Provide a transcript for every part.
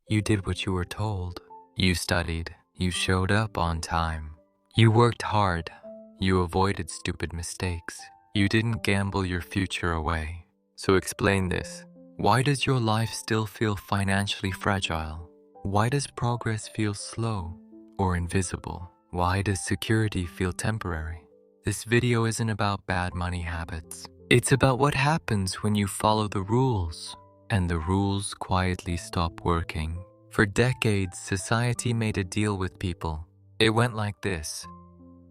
You did what you were told. You studied. You showed up on time. You worked hard. You avoided stupid mistakes. You didn't gamble your future away. So explain this. Why does your life still feel financially fragile? Why does progress feel slow or invisible? Why does security feel temporary? This video isn't about bad money habits. It's about what happens when you follow the rules, and the rules quietly stop working. For decades, society made a deal with people. It went like this.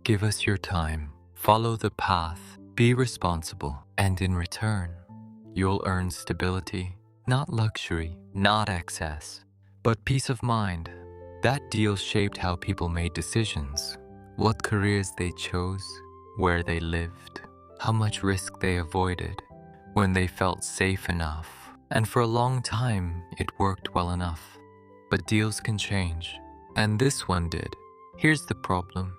Give us your time, follow the path, be responsible, and in return, you'll earn stability, not luxury, not excess, but peace of mind. That deal shaped how people made decisions, what careers they chose, where they lived, how much risk they avoided, when they felt safe enough. And for a long time, it worked well enough. But deals can change, and this one did. Here's the problem.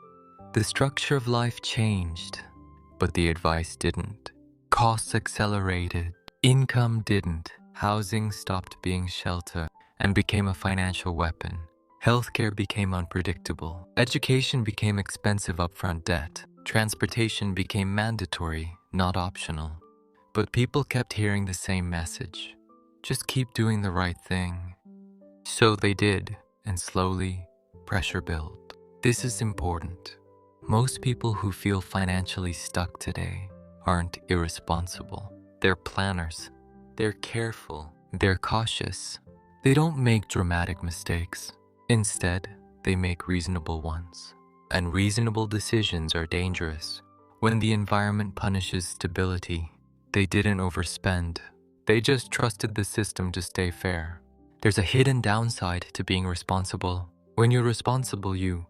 The structure of life changed, but the advice didn't. Costs accelerated, income didn't. Housing stopped being shelter and became a financial weapon. Healthcare became unpredictable. Education became expensive upfront debt. Transportation became mandatory, not optional. But people kept hearing the same message. Just keep doing the right thing. So they did, and slowly, pressure built. This is important. Most people who feel financially stuck today aren't irresponsible. They're planners. They're careful. They're cautious. They don't make dramatic mistakes. Instead, they make reasonable ones. And reasonable decisions are dangerous. When the environment punishes stability, they didn't overspend. They just trusted the system to stay fair. There's a hidden downside to being responsible. When you're responsible, you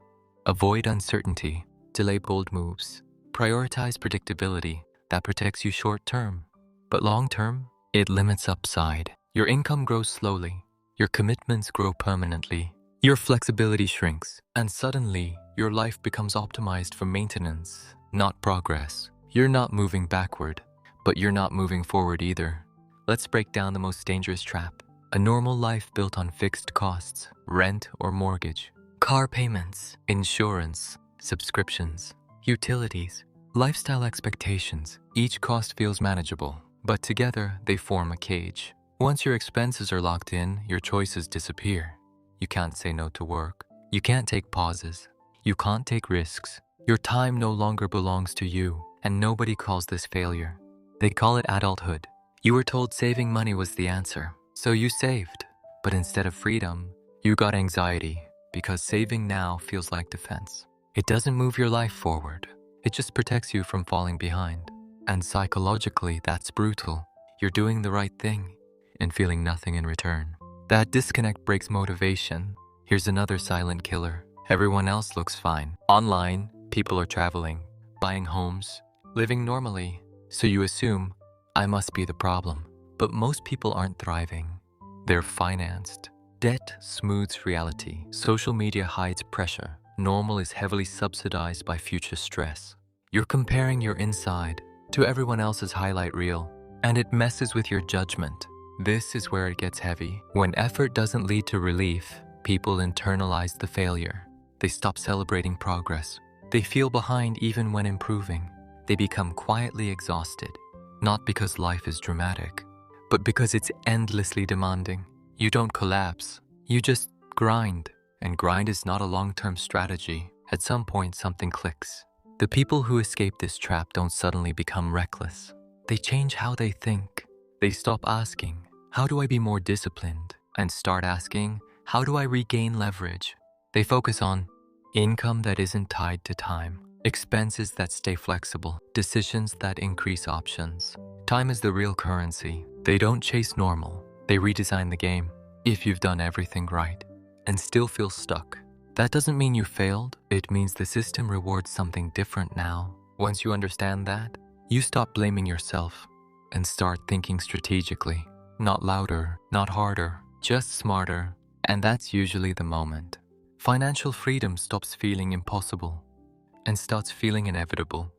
avoid uncertainty, delay bold moves, prioritize predictability. That protects you short term. But long term, it limits upside. Your income grows slowly. Your commitments grow permanently. Your flexibility shrinks. And suddenly, your life becomes optimized for maintenance, not progress. You're not moving backward, but you're not moving forward either. Let's break down the most dangerous trap. A normal life built on fixed costs, rent or mortgage, car payments, insurance, subscriptions, utilities, lifestyle expectations. Each cost feels manageable, but together they form a cage. Once your expenses are locked in, your choices disappear. You can't say no to work. You can't take pauses. You can't take risks. Your time no longer belongs to you, and nobody calls this failure. They call it adulthood. You were told saving money was the answer, so you saved. But instead of freedom, you got anxiety, because saving now feels like defense. It doesn't move your life forward. It just protects you from falling behind. And psychologically, that's brutal. You're doing the right thing and feeling nothing in return. That disconnect breaks motivation. Here's another silent killer. Everyone else looks fine. Online, people are traveling, buying homes, living normally. So you assume, I must be the problem. But most people aren't thriving. They're financed. Debt smooths reality. Social media hides pressure. Normal is heavily subsidized by future stress. You're comparing your inside to everyone else's highlight reel, and it messes with your judgment. This is where it gets heavy. When effort doesn't lead to relief, people internalize the failure. They stop celebrating progress. They feel behind even when improving. They become quietly exhausted, not because life is dramatic, but because it's endlessly demanding. You don't collapse. You just grind. And grind is not a long-term strategy. At some point, something clicks. The people who escape this trap don't suddenly become reckless. They change how they think. They stop asking, how do I be more disciplined? And start asking, how do I regain leverage? They focus on income that isn't tied to time, expenses that stay flexible, decisions that increase options. Time is the real currency. They don't chase normal. They redesign the game. If you've done everything right and still feel stuck, that doesn't mean you failed. It means the system rewards something different now. Once you understand that, you stop blaming yourself and start thinking strategically. Not louder, not harder, just smarter. And that's usually the moment financial freedom stops feeling impossible and starts feeling inevitable.